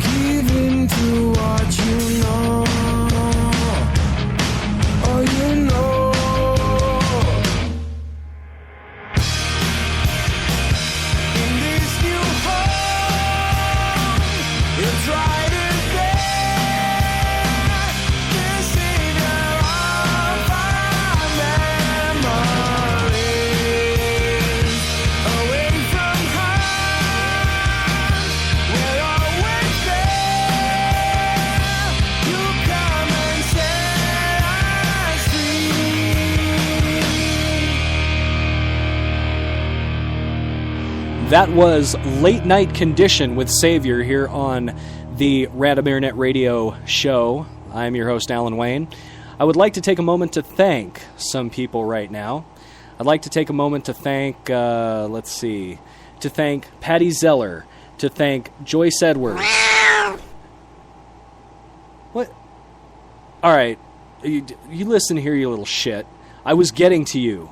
even to what you know. Oh, you know. In this new home, it's right in there. The savior of our memories. Away from home, we're always there. You come and set us free. That was Late Night Condition with Savior here on the Radomirnet Radio Show. I'm your host, Alan Wayne. I would like to take a moment to thank some people right now. I'd like to take a moment to thank, to thank Patty Zeller, to thank Joyce Edwards. What? All right, you listen here, you little shit. I was getting to you,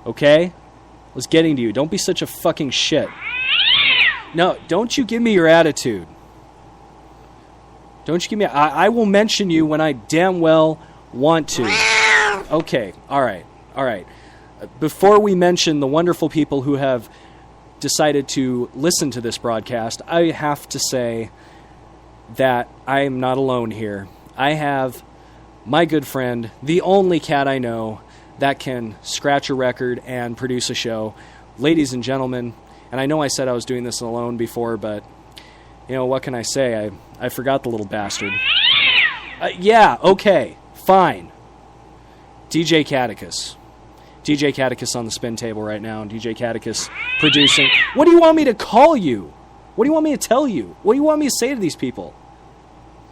okay? I was getting to you. Don't be such a fucking shit. No, don't you give me your attitude. Don't you give me... I will mention you when I damn well want to. Okay, all right. Before we mention the wonderful people who have decided to listen to this broadcast, I have to say that I am not alone here. I have my good friend, the only cat I know that can scratch a record and produce a show. Ladies and gentlemen, and I know I said I was doing this alone before, but, you know, what can I say? I forgot the little bastard. Yeah, okay, fine. DJ Catechus. DJ Catechus on the spin table right now, and DJ Catechus producing. What do you want me to call you? What do you want me to tell you? What do you want me to say to these people?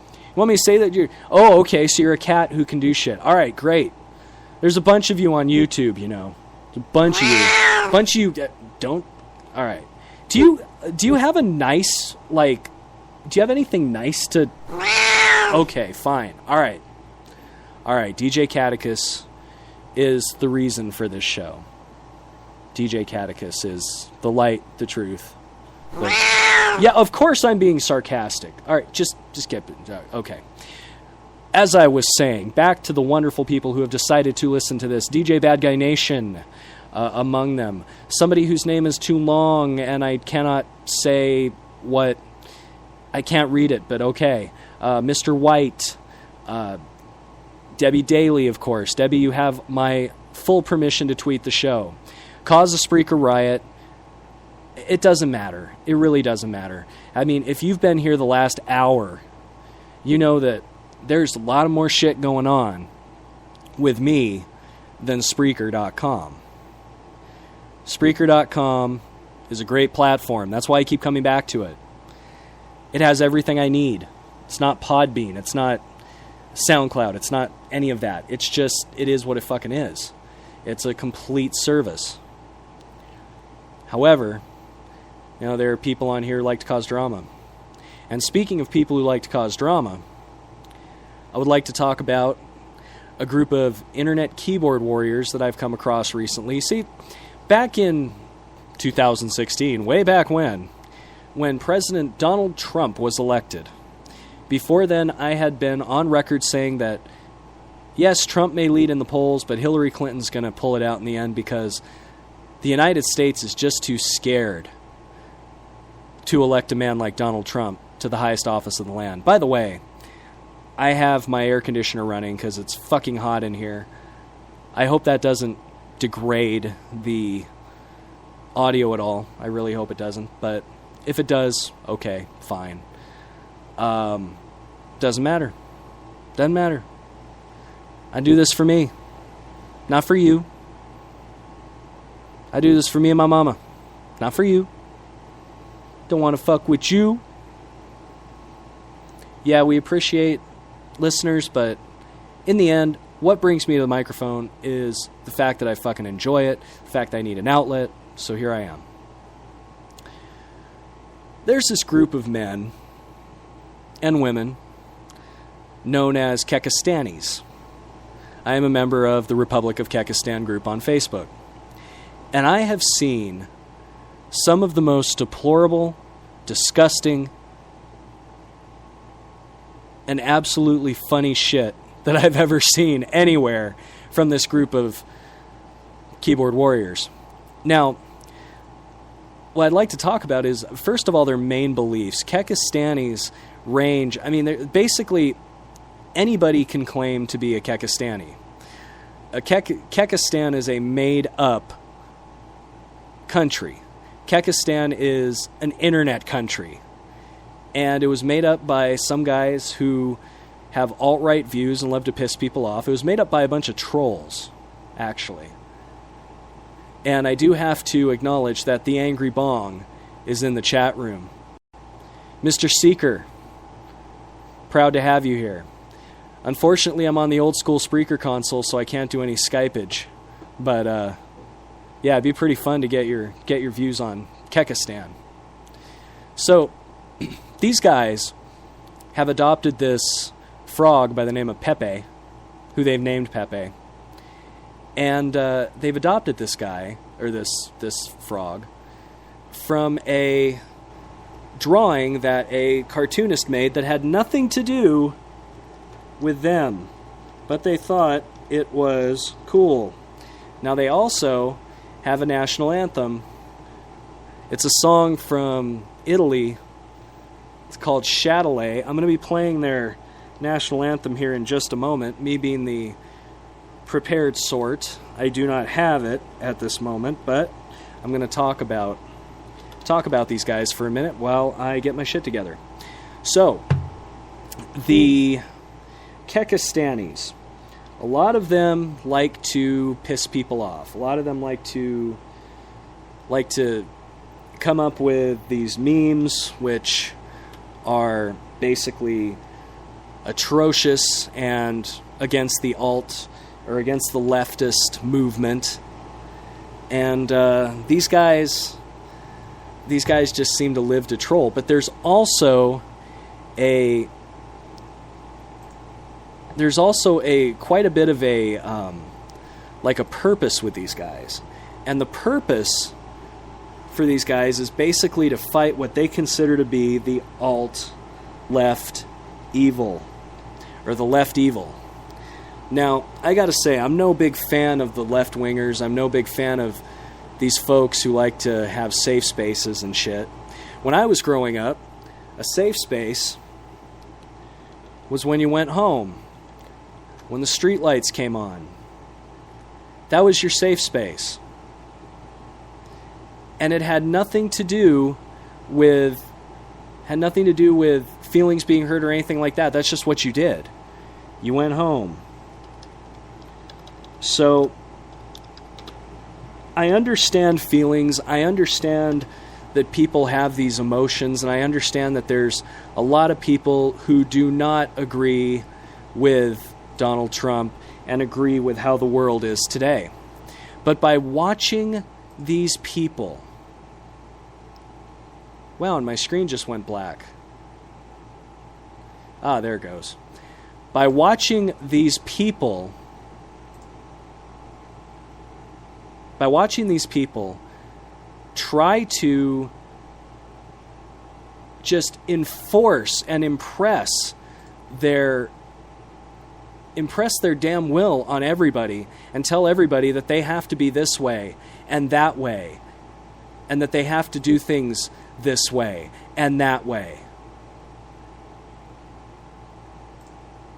You want me to say that you're... Oh, okay, so you're a cat who can do shit. All right, great. There's a bunch of you on YouTube, you know. A bunch of you. Don't... All right. Do you have a nice, like... Do you have anything nice to... Okay, fine. All right. DJ Catechus is the reason for this show. DJ Catechus is the light, the truth. Yeah, of course I'm being sarcastic. All right, just get... Okay. As I was saying, back to the wonderful people who have decided to listen to this. DJ Bad Guy Nation among them. Somebody whose name is too long and I cannot say what... I can't read it, but okay. Mr. White. Debbie Daly, of course. Debbie, you have my full permission to tweet the show. Cause a Spreaker riot. It doesn't matter. It really doesn't matter. I mean, if you've been here the last hour, you know that there's a lot of more shit going on with me than Spreaker.com. Spreaker.com is a great platform. That's why I keep coming back to it. It has everything I need. It's not Podbean. It's not SoundCloud. It's not any of that. It's just, it is what it fucking is. It's a complete service. However, you know, there are people on here who like to cause drama. And speaking of people who like to cause drama, I would like to talk about a group of internet keyboard warriors that I've come across recently. See, back in 2016, way back when President Donald Trump was elected, before then I had been on record saying that, yes, Trump may lead in the polls, but Hillary Clinton's going to pull it out in the end because the United States is just too scared to elect a man like Donald Trump to the highest office in the land. By the way, I have my air conditioner running because it's fucking hot in here. I hope that doesn't degrade the audio at all. I really hope it doesn't. But if it does, okay, fine. Doesn't matter. Doesn't matter. I do this for me, not for you. I do this for me and my mama, not for you. Don't want to fuck with you. Yeah, we appreciate listeners, but in the end, what brings me to the microphone is the fact that I fucking enjoy it, the fact that I need an outlet, so here I am. There's this group of men and women known as Kekistanis. I am a member of the Republic of Kekistan group on Facebook. And I have seen some of the most deplorable, disgusting, an absolutely funny shit that I've ever seen anywhere from this group of keyboard warriors. Now, what I'd like to talk about is, first of all, their main beliefs. Kekistani's range, I mean, basically anybody can claim to be a Kekistani. Kekistan is a made-up country. Kekistan is an internet country. And it was made up by some guys who have alt-right views and love to piss people off. It was made up by a bunch of trolls, actually. And I do have to acknowledge that the Angry Bong is in the chat room. Mr. Seeker, proud to have you here. Unfortunately, I'm on the old school Spreaker console, so I can't do any Skypeage. But, yeah, it'd be pretty fun to get your views on Kekistan. So, these guys have adopted this frog by the name of Pepe, who they've named Pepe. And they've adopted this guy, or this frog, from a drawing that a cartoonist made that had nothing to do with them. But they thought it was cool. Now they also have a national anthem. It's a song from Italy. It's called Châtelet. I'm going to be playing their national anthem here in just a moment. Me being the prepared sort, I do not have it at this moment, but I'm going to talk about these guys for a minute while I get my shit together. So, the Kekistanis. A lot of them like to piss people off. A lot of them like to come up with these memes which are basically atrocious and against the alt or against the leftist movement. And these guys just seem to live to troll. But there's also a quite a bit of a like a purpose with these guys. And the purpose for these guys is basically to fight what they consider to be the alt-left evil, or the left evil. Now, I gotta say, I'm no big fan of the left-wingers. I'm no big fan of these folks who like to have safe spaces and shit. When I was growing up, a safe space was when you went home, when the street lights came on. That was your safe space. And it had nothing to do with feelings being hurt or anything like that. That's just what you did. You went home. So, I understand feelings. I understand that people have these emotions, and I understand that there's a lot of people who do not agree with Donald Trump and agree with how the world is today. But by watching these people... Wow, and my screen just went black. Ah, there it goes. By watching these people try to just enforce and impress their damn will on everybody and tell everybody that they have to be this way and that way, and that they have to do things this way and that way.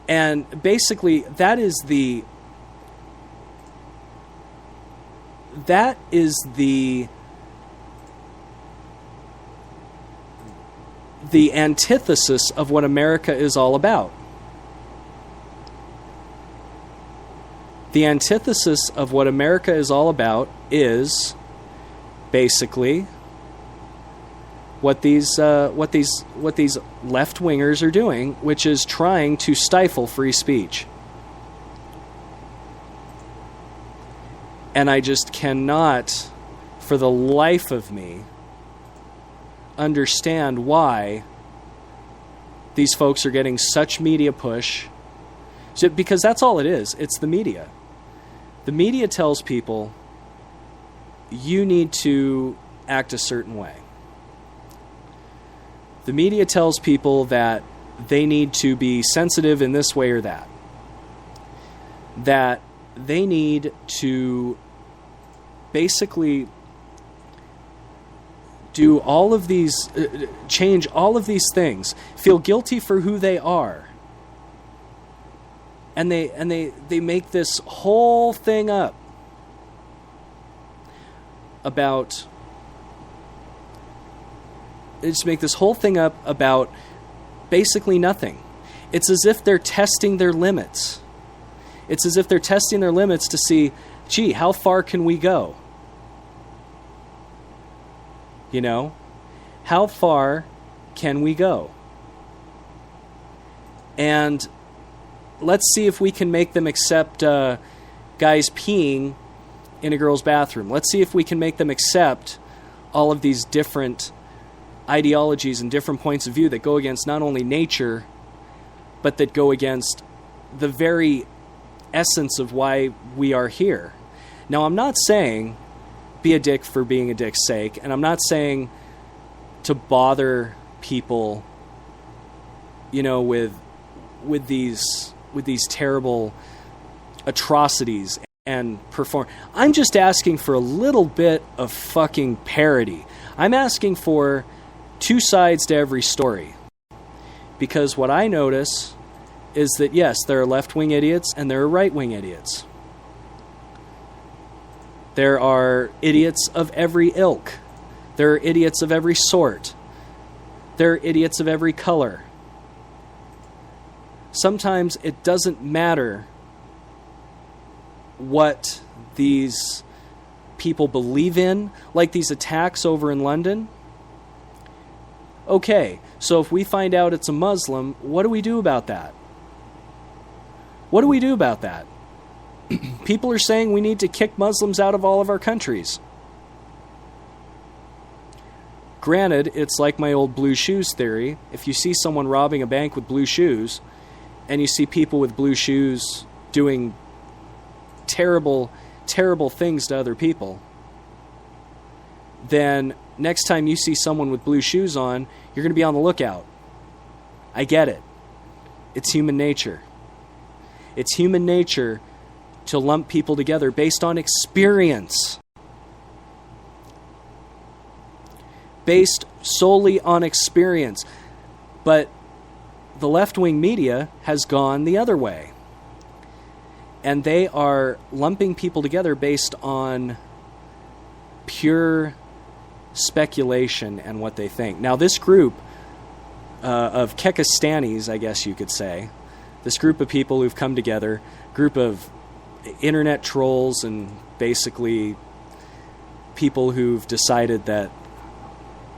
And basically, that is the antithesis of what America is all about. The antithesis of what America is all about is basically what these left-wingers are doing, which is trying to stifle free speech. And I just cannot, for the life of me, understand why these folks are getting such media push. Because that's all it is. It's the media. The media tells people, you need to act a certain way. The media tells people that they need to be sensitive in this way or that. That they need to basically do all of these, change all of these things, feel guilty for who they are. And they make this whole thing up about, they just make this whole thing up about basically nothing. It's as if they're testing their limits. It's as if they're testing their limits to see, gee, how far can we go? You know? How far can we go? And let's see if we can make them accept guys peeing in a girl's bathroom. Let's see if we can make them accept all of these different ideologies and different points of view that go against not only nature, but that go against the very essence of why we are here. Now, I'm not saying be a dick for being a dick's sake, and I'm not saying to bother people, you know, with these terrible atrocities and perform. I'm just asking for a little bit of fucking parody. I'm asking for two sides to every story. Because what I notice is that, yes, there are left-wing idiots and there are right-wing idiots. There are idiots of every ilk. There are idiots of every sort. There are idiots of every color. Sometimes it doesn't matter what these people believe in, like these attacks over in London. Okay, so if we find out it's a Muslim, what do we do about that? What do we do about that? People are saying we need to kick Muslims out of all of our countries. Granted, it's like my old blue shoes theory. If you see someone robbing a bank with blue shoes, and you see people with blue shoes doing terrible, terrible things to other people, then next time you see someone with blue shoes on, you're going to be on the lookout. I get it. It's human nature. It's human nature to lump people together based on experience. Based solely on experience. But the left-wing media has gone the other way. And they are lumping people together based on pure speculation and what they think. Now, this group of Kekistanis, I guess you could say, this group of people who've come together, group of internet trolls and basically people who've decided that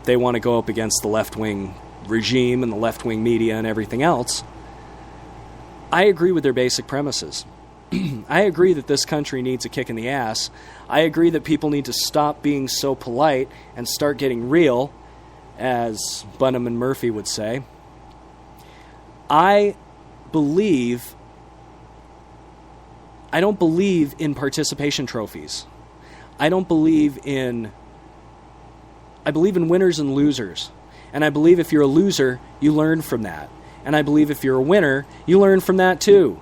they want to go up against the left-wing regime and the left-wing media and everything else, I agree with their basic premises. I agree that this country needs a kick in the ass. I agree that people need to stop being so polite and start getting real, as Bunham and Murphy would say. I don't believe in participation trophies. I believe in winners and losers. And I believe if you're a loser, you learn from that. And I believe if you're a winner, you learn from that too.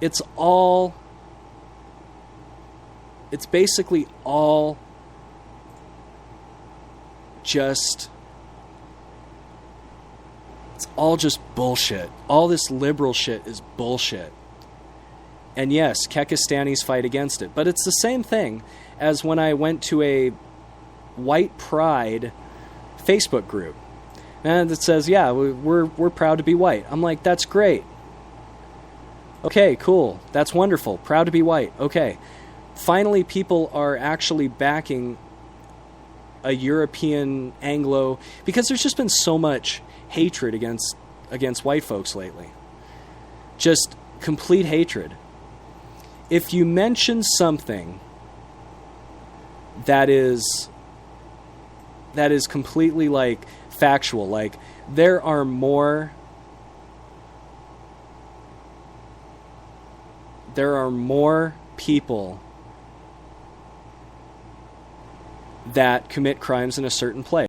It's basically all just bullshit. All this liberal shit is bullshit. And yes, Kekistanis fight against it. But it's the same thing as when I went to a white pride Facebook group. And it says, yeah, we're proud to be white. I'm like, that's great. Okay, cool. That's wonderful. Proud to be white. Okay. Finally, people are actually backing a European Anglo, because there's just been so much hatred against white folks lately. Just complete hatred. If you mention something that is completely like factual, like there are more people that commit crimes in a certain place.